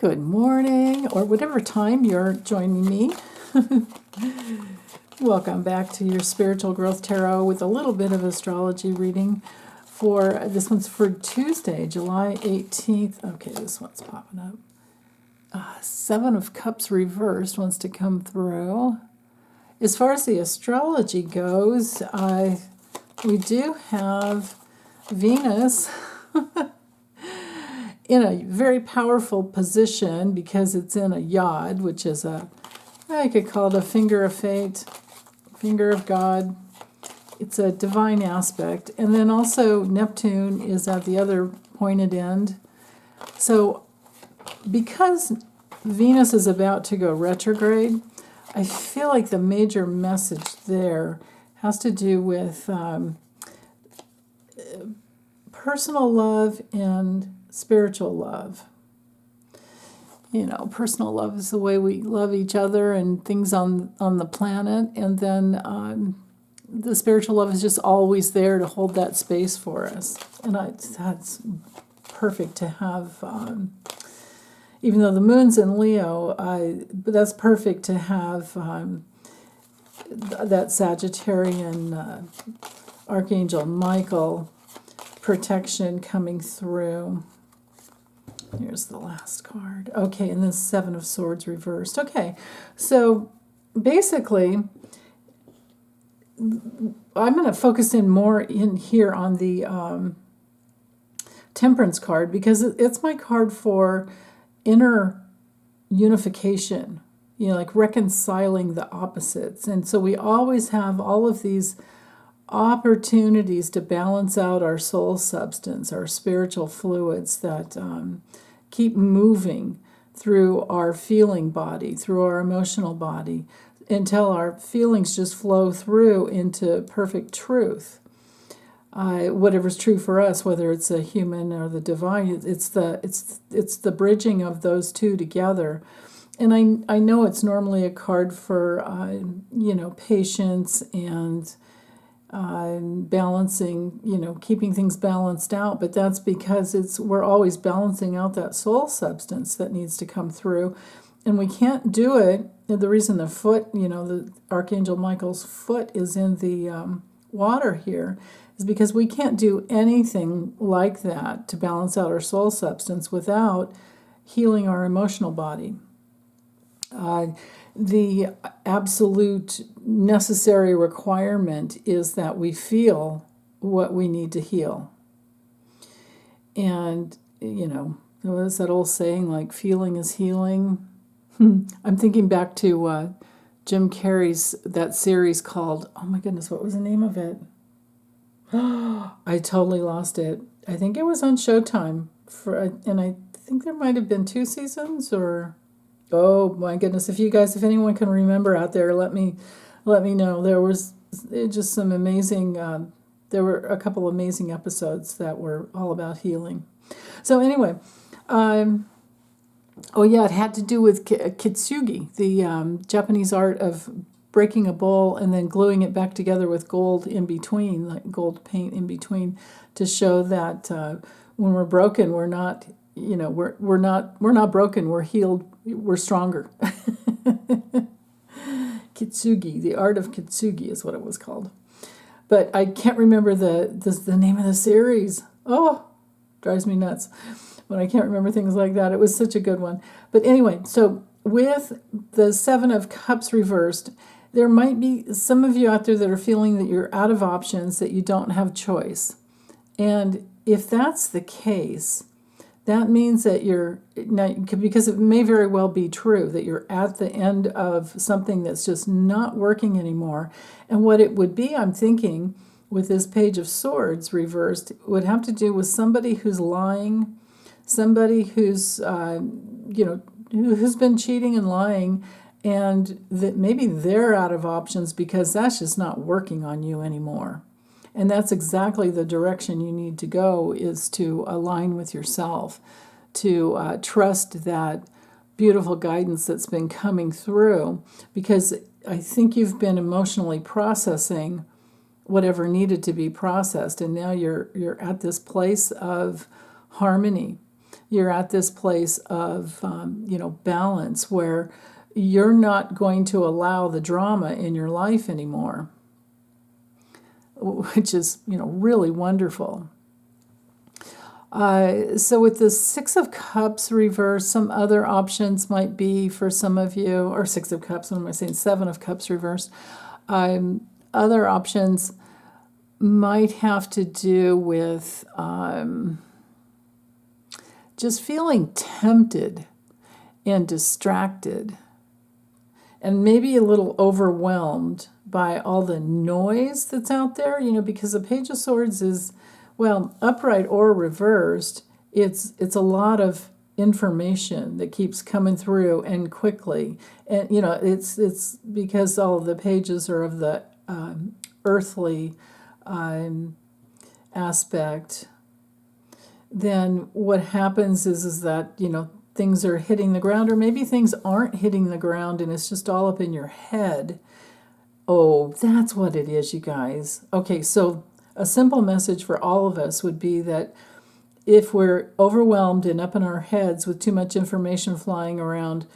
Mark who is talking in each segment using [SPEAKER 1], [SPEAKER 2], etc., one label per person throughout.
[SPEAKER 1] Good morning, or whatever time you're joining me. Welcome back to your Spiritual Growth Tarot with a little bit of astrology reading. For this one's for Tuesday, July 18th. Okay, this one's popping up. Seven of Cups reversed wants to come through. As far as the astrology goes, we do have Venus in a very powerful position because it's in a yod, which is I could call it a finger of fate, finger of God. It's a divine aspect. And then also Neptune is at the other pointed end. So because Venus is about to go retrograde, I feel like the major message there has to do with personal love and spiritual love. You know, personal love is the way we love each other and things on the planet, and then the spiritual love is just always there to hold that space for us. And that's perfect to have, even though the moon's in Leo, but that's perfect to have that Sagittarian Archangel Michael protection coming through. Here's the last card. Okay, and then Seven of Swords reversed. Okay, so basically, I'm going to focus in more in here on the Temperance card because it's my card for inner unification, you know, like reconciling the opposites. And so we always have all of these opportunities to balance out our soul substance, our spiritual fluids that keep moving through our feeling body, through our emotional body, until our feelings just flow through into perfect truth. Whatever's true for us, whether it's a human or the divine, it's the bridging of those two together. And I know it's normally a card for patience and balancing, keeping things balanced out, but that's because we're always balancing out that soul substance that needs to come through, and we can't do it. The reason the foot, the Archangel Michael's foot is in the water here is because we can't do anything like that to balance out our soul substance without healing our emotional body. The absolute necessary requirement is that we feel what we need to heal. And, what's that old saying, like, feeling is healing? I'm thinking back to Jim Carrey's, that series called, oh my goodness, what was the name of it? I totally lost it. I think it was on Showtime, and I think there might have been 2 seasons, or... Oh my goodness! If anyone can remember out there, let me know. There was just some amazing. There were a couple amazing episodes that were all about healing. So anyway, it had to do with kintsugi, the Japanese art of breaking a bowl and then gluing it back together with gold in between, like gold paint in between, to show that when we're broken, we're not. We're not broken. We're healed. We're stronger. Kintsugi, the art of kintsugi is what it was called. But I can't remember the name of the series. Oh, drives me nuts when I can't remember things like that. It was such a good one. But anyway, so with the Seven of Cups reversed, there might be some of you out there that are feeling that you're out of options, that you don't have choice. And if that's the case, that means that because it may very well be true that you're at the end of something that's just not working anymore. And what it would be, I'm thinking, with this Page of Swords reversed, would have to do with somebody who's lying, somebody who's, who's been cheating and lying, and that maybe they're out of options because that's just not working on you anymore. And that's exactly the direction you need to go, is to align with yourself, to trust that beautiful guidance that's been coming through, because I think you've been emotionally processing whatever needed to be processed, and now you're at this place of harmony. you're at this place of, balance where you're not going to allow the drama in your life anymore, which is, really wonderful. So with the Six of Cups reverse, some other options might be for some of you, or Six of Cups, what am I saying, Seven of Cups reverse. Other options might have to do with just feeling tempted and distracted and maybe a little overwhelmed by all the noise that's out there, because the Page of Swords is, well, upright or reversed, it's a lot of information that keeps coming through and quickly. And, it's because all of the pages are of the earthly aspect. Then what happens is that, things are hitting the ground, or maybe things aren't hitting the ground and it's just all up in your head. Oh, that's what it is, you guys. Okay, so a simple message for all of us would be that if we're overwhelmed and up in our heads with too much information flying around,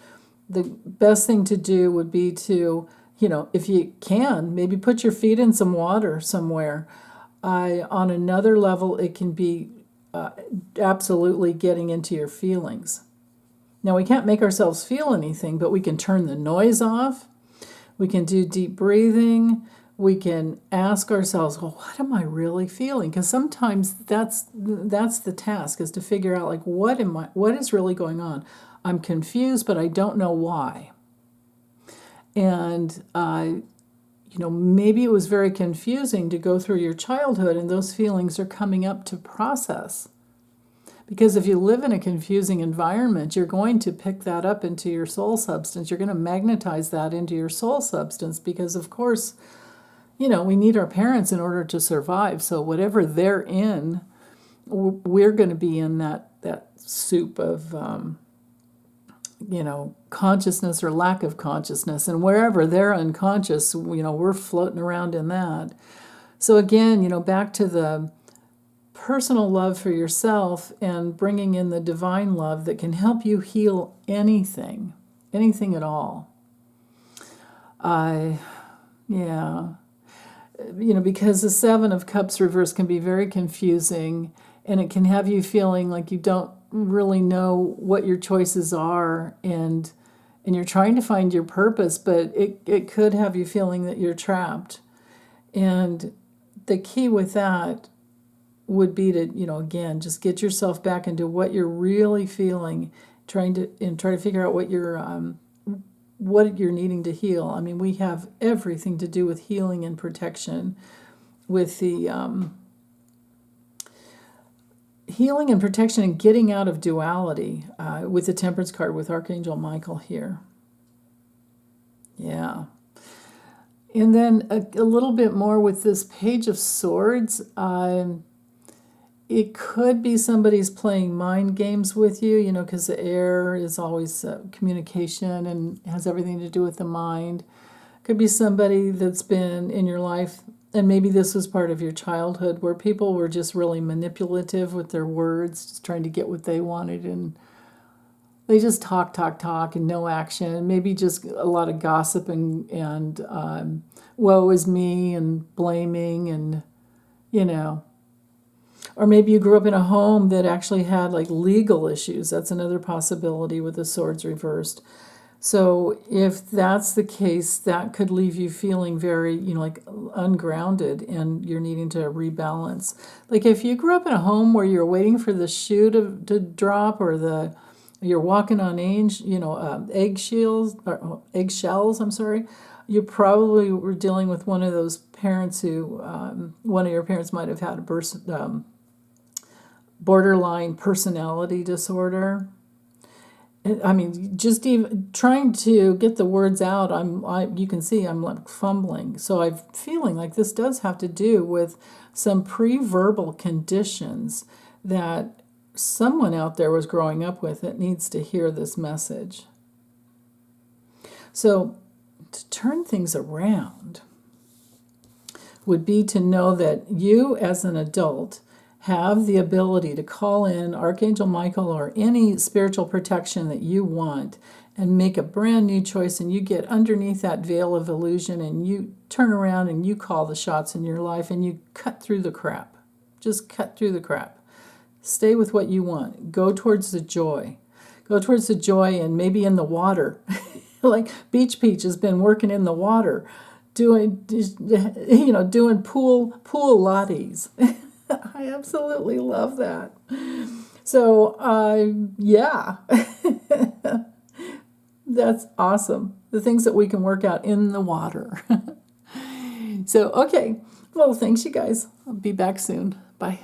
[SPEAKER 1] the best thing to do would be to, if you can, maybe put your feet in some water somewhere. On another level, it can be absolutely getting into your feelings. Now, we can't make ourselves feel anything, but we can turn the noise off. We can do deep breathing. We can ask ourselves, well, what am I really feeling? Because sometimes that's the task, is to figure out, like, what is really going on? I'm confused, but I don't know why. And, maybe it was very confusing to go through your childhood, and those feelings are coming up to process. Because if you live in a confusing environment, you're going to pick that up into your soul substance. You're going to magnetize that into your soul substance because, of course, we need our parents in order to survive. So whatever they're in, we're going to be in that soup of, consciousness or lack of consciousness. And wherever they're unconscious, we're floating around in that. So again, back to the personal love for yourself and bringing in the divine love that can help you heal anything at all. Because the Seven of Cups reverse can be very confusing, and it can have you feeling like you don't really know what your choices are, and you're trying to find your purpose, but it could have you feeling that you're trapped. And the key with that would be to, again, just get yourself back into what you're really feeling, try to figure out what you're needing to heal. I mean, we have everything to do with healing and protection, with the healing and protection and getting out of duality, with the Temperance card with Archangel Michael here. Yeah. And then a little bit more with this Page of Swords. It could be somebody's playing mind games with you, because the air is always communication and has everything to do with the mind. Could be somebody that's been in your life, and maybe this was part of your childhood, where people were just really manipulative with their words, just trying to get what they wanted, and they just talk, and no action. Maybe just a lot of gossip and woe is me and blaming and, Or maybe you grew up in a home that actually had like legal issues. That's another possibility with the swords reversed. So if that's the case, that could leave you feeling very, like ungrounded, and you're needing to rebalance. Like if you grew up in a home where you're waiting for the shoe to drop, or you're walking on eggshells, I'm sorry, you probably were dealing with one of those parents who, one of your parents might have had a borderline personality disorder. I mean, just even trying to get the words out, you can see I'm like fumbling. So I'm feeling like this does have to do with some pre-verbal conditions that someone out there was growing up with that needs to hear this message. So to turn things around would be to know that you as an adult have the ability to call in Archangel Michael or any spiritual protection that you want and make a brand new choice, and you get underneath that veil of illusion and you turn around and you call the shots in your life and you cut through the crap. Just cut through the crap. Stay with what you want. Go towards the joy. Go towards the joy, and maybe in the water. Like Beach Peach has been working in the water, doing pool lattes. I absolutely love that. So, yeah, that's awesome. The things that we can work out in the water. So, okay. Well, thanks, you guys. I'll be back soon. Bye.